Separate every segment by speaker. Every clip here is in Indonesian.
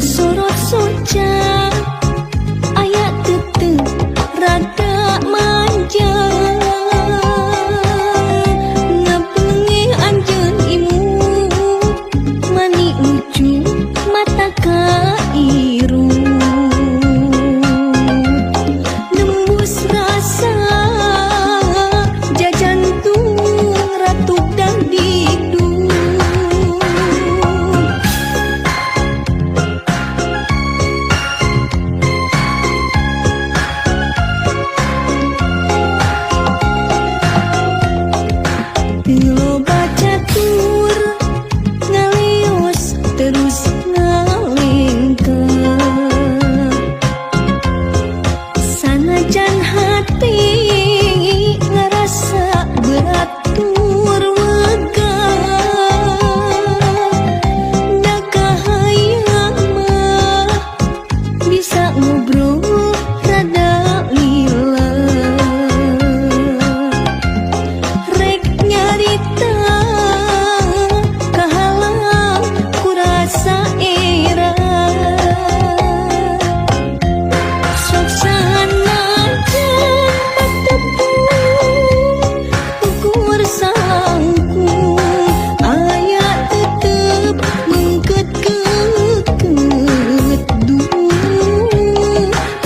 Speaker 1: sorot soca aya tetep rada manja ngapengi anjeun imu mani lucu mata kairu nembus rasa jajantung ratu dangdidu lo baca tur ngalios terus ngalengkeun sanajan hati ngerasa berat tur wegah da kahayang mah bisa ngobrol rada lila rek nyarita kahalang kurasa era sok sanajan patepung ukur sangkung aya tetep mengket-keket duh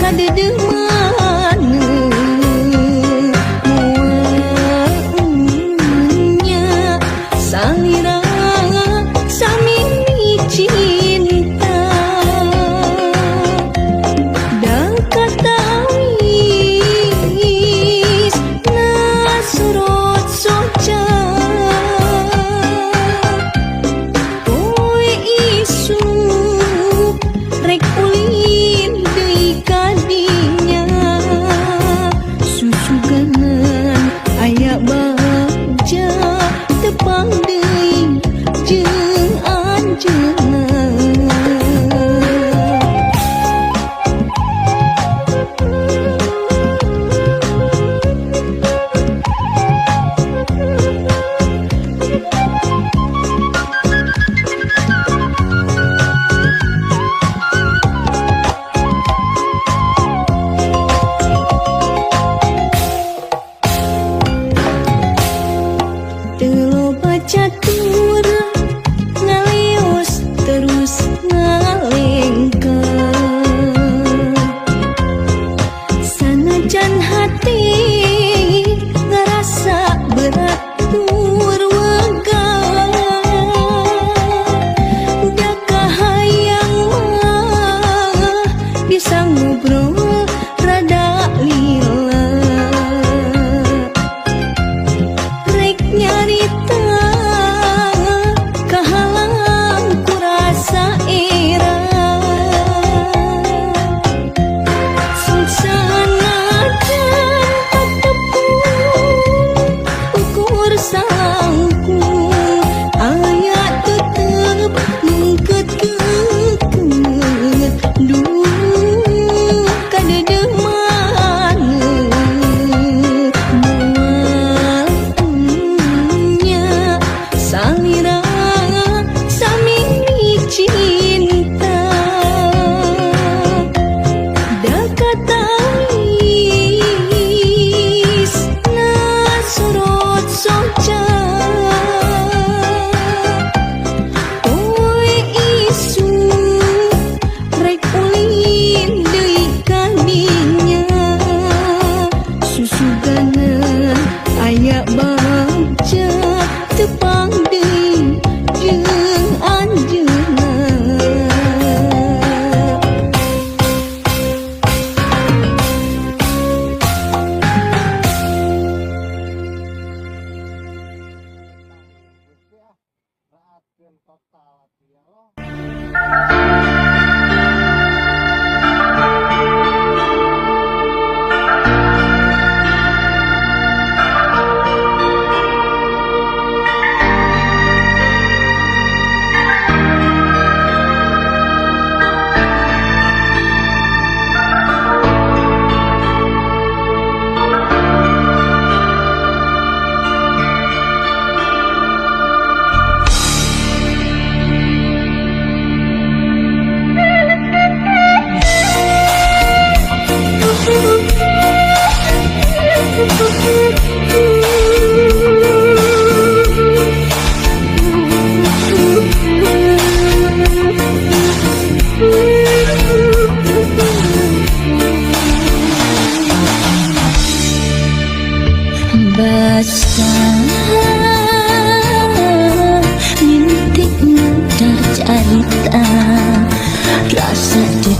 Speaker 1: kadedeuh maneh salira sami cinta dan katawis na sorot soca poe isu rek ulin deui kadinya susuganan aya bagja tepang deui jeung anjeunna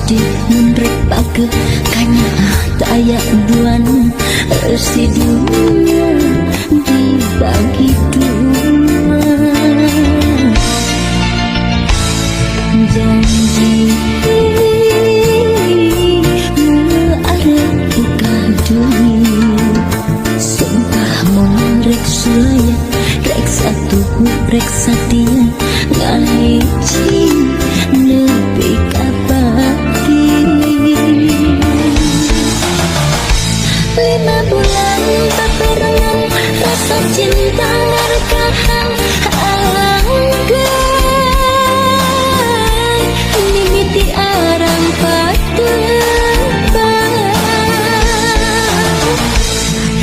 Speaker 1: sedih menrek pake kanya tayak duan resi dunia dibagi dua janji arep buka dunia sumpah morek sulaya rek satu rek satia ngaji lebih kapati 5 bulan berbarengan rasa cinta ngarekahan anggai mimiti arang patebang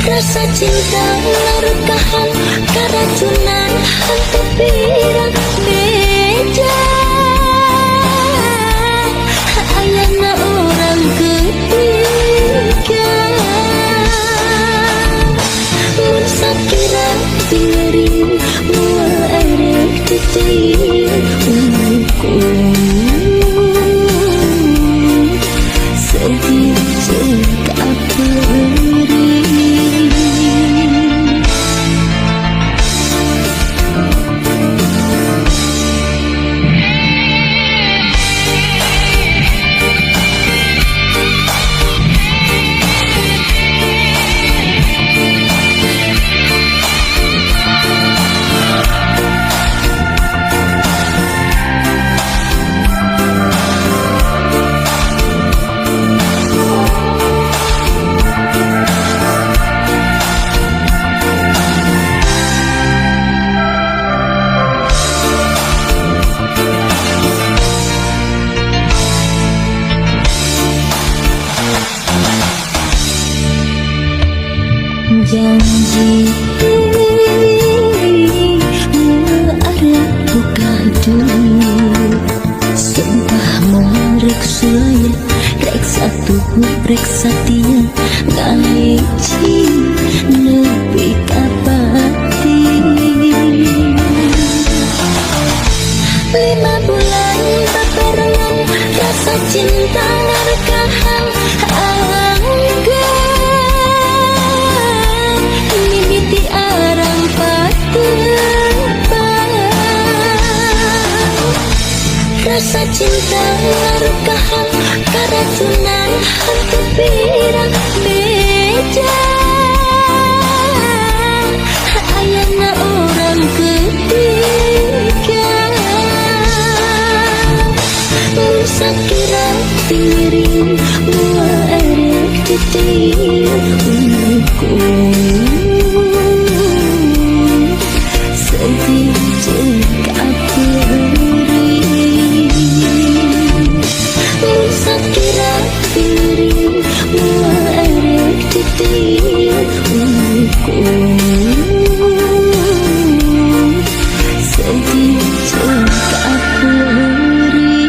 Speaker 1: rasa cinta ngarekahan keracunan hantu pirang beja ayana orang ketiga mun sakira tingering mual air titik umurku sedih cekap beri janji arep buka dunia sumpah morek sulaya rek satu rek satia ngaji lebih kapati 5 bulan berbarengan rasa cinta ngarekahan rasa cinta ngarekahan keracunan hantu pirang beja ayana orang ketiga sakira tiring mual air titik umurku sedih cekap sakira tiring mual air titik umurku sedih cekap beri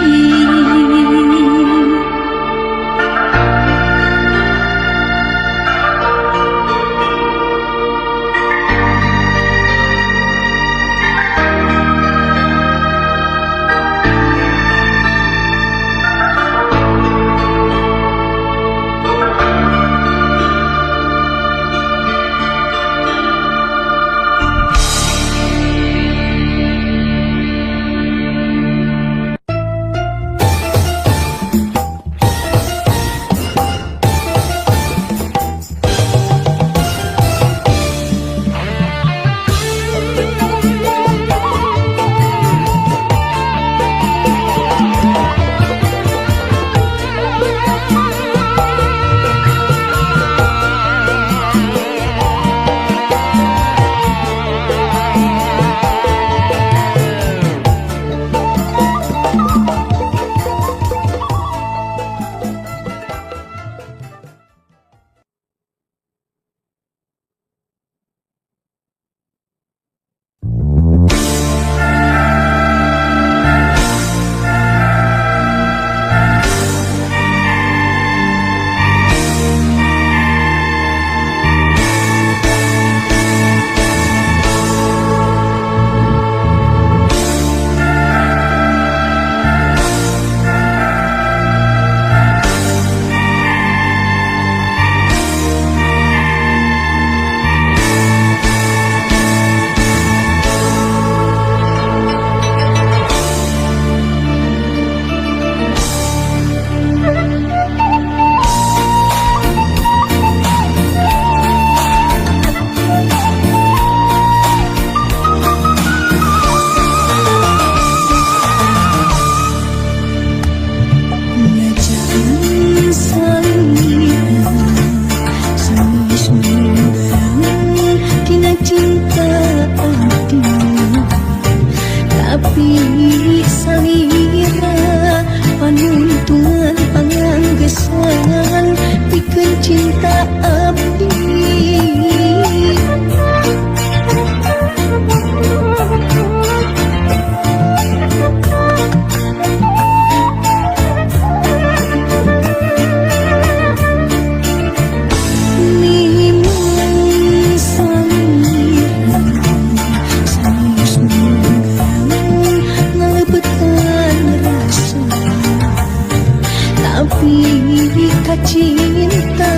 Speaker 1: cinta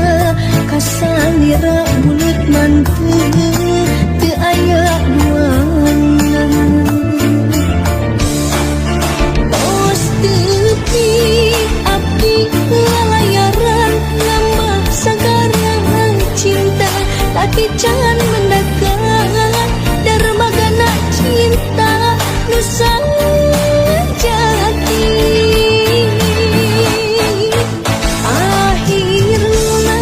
Speaker 1: kasalira bulut manteu teu aya duana tos tepi abdi lalayaran nambah sagarang cinta tapi jangan mendekat dermagana cinta nusa jati akhirna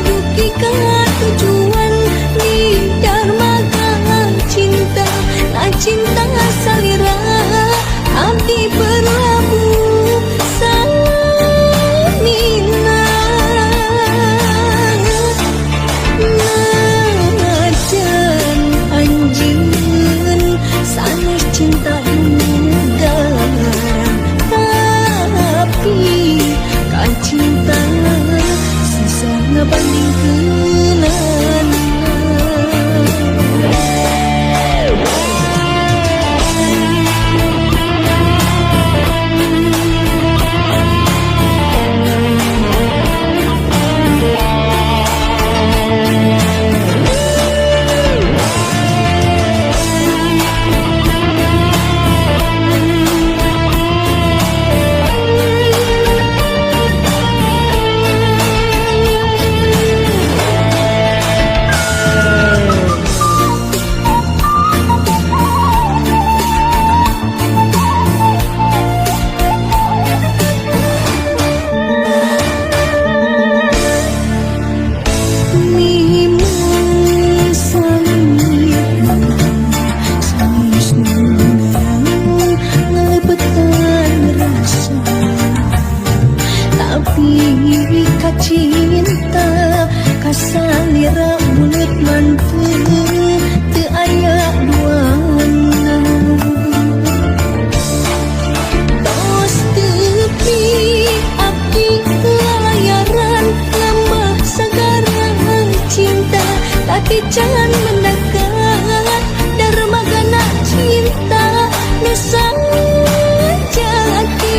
Speaker 1: duki ka tujuan di dermaga cinta na cinta salira abdi berlabuh samina najan anjeun sanes cinta tapi kan cinta susah ngebandingkeun cinta kasalira bulut manteu teu aya duana tos tepi abdi lalayaran nambah sagarang cinta tapi jangan mendekat dermagana cinta nusa jati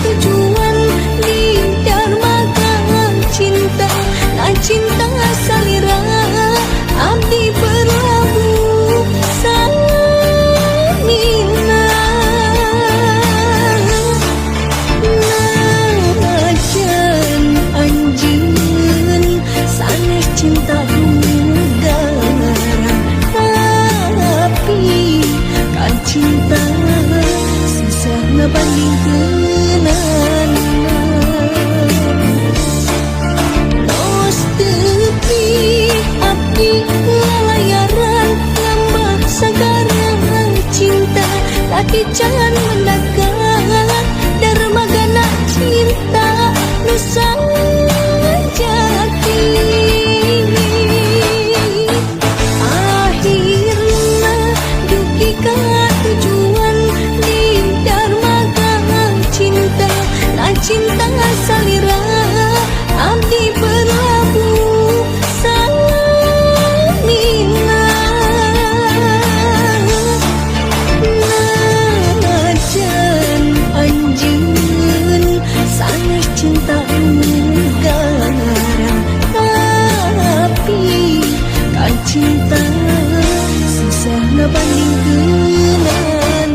Speaker 1: tujuan di dermaga cinta na cinta salira abdi berlabuh samina najan anjeun sanes cinta dugaran tapi kan cinta susah ngebandingkeun tos tepi abdi lalayaran nambah sagarang cinta tapi jangan mendekat dermagana cinta nusa jati akhirna duki ka tujuan di dermaga cinta na cinta salira abdi berlabuh samina najan anjeun sanes cinta dugaran tapi kan cinta susah ngebandingkeun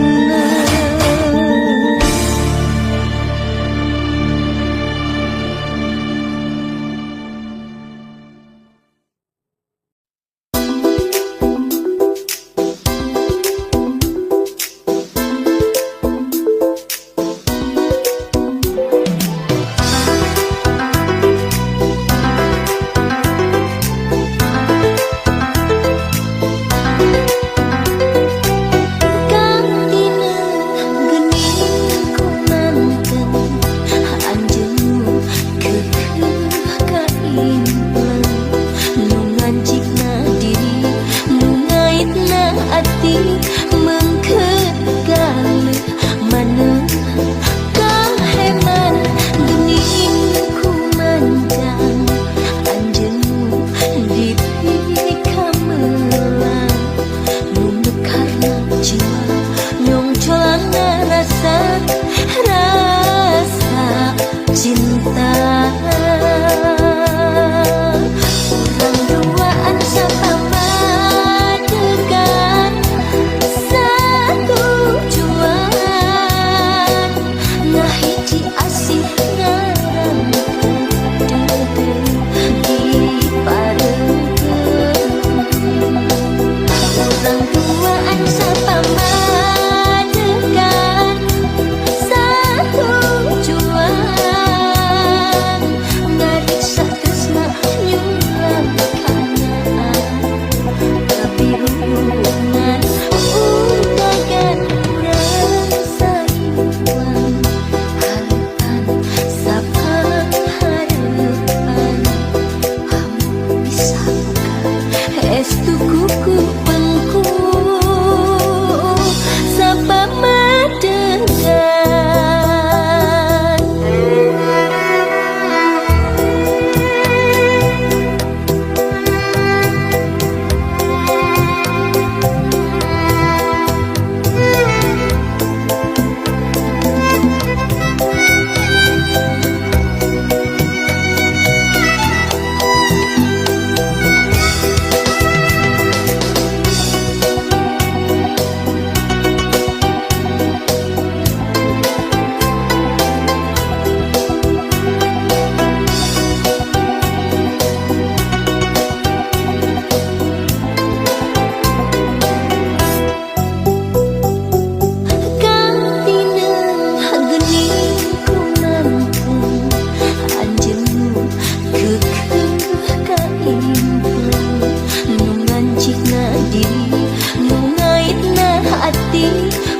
Speaker 1: hati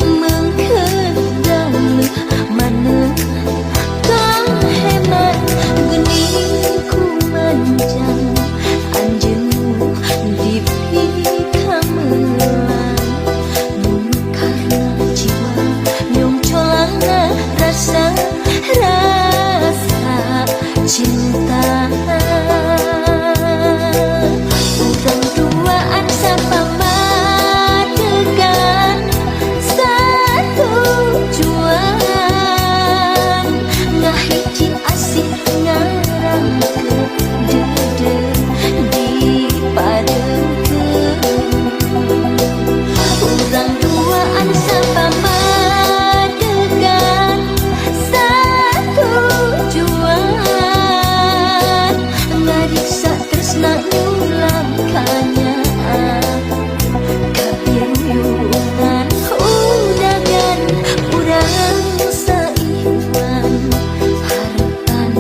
Speaker 1: mengkedang mana kang hemat gening ku manjang anjeunmu di pikamelan mun karna jiwa nyong colangna rasa cinta. Urang duaan sapamadegan satu juan ngahiji asih ngarang ke dede di padeukeun. Urang duaan sapamadegan satu juan ngariksa tresna nyulam kanyaan kabiruyungan undangan urang saiman harapan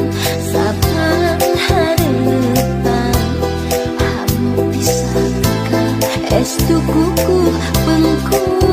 Speaker 1: saban harepan hamu bisa ka estu kuku bengku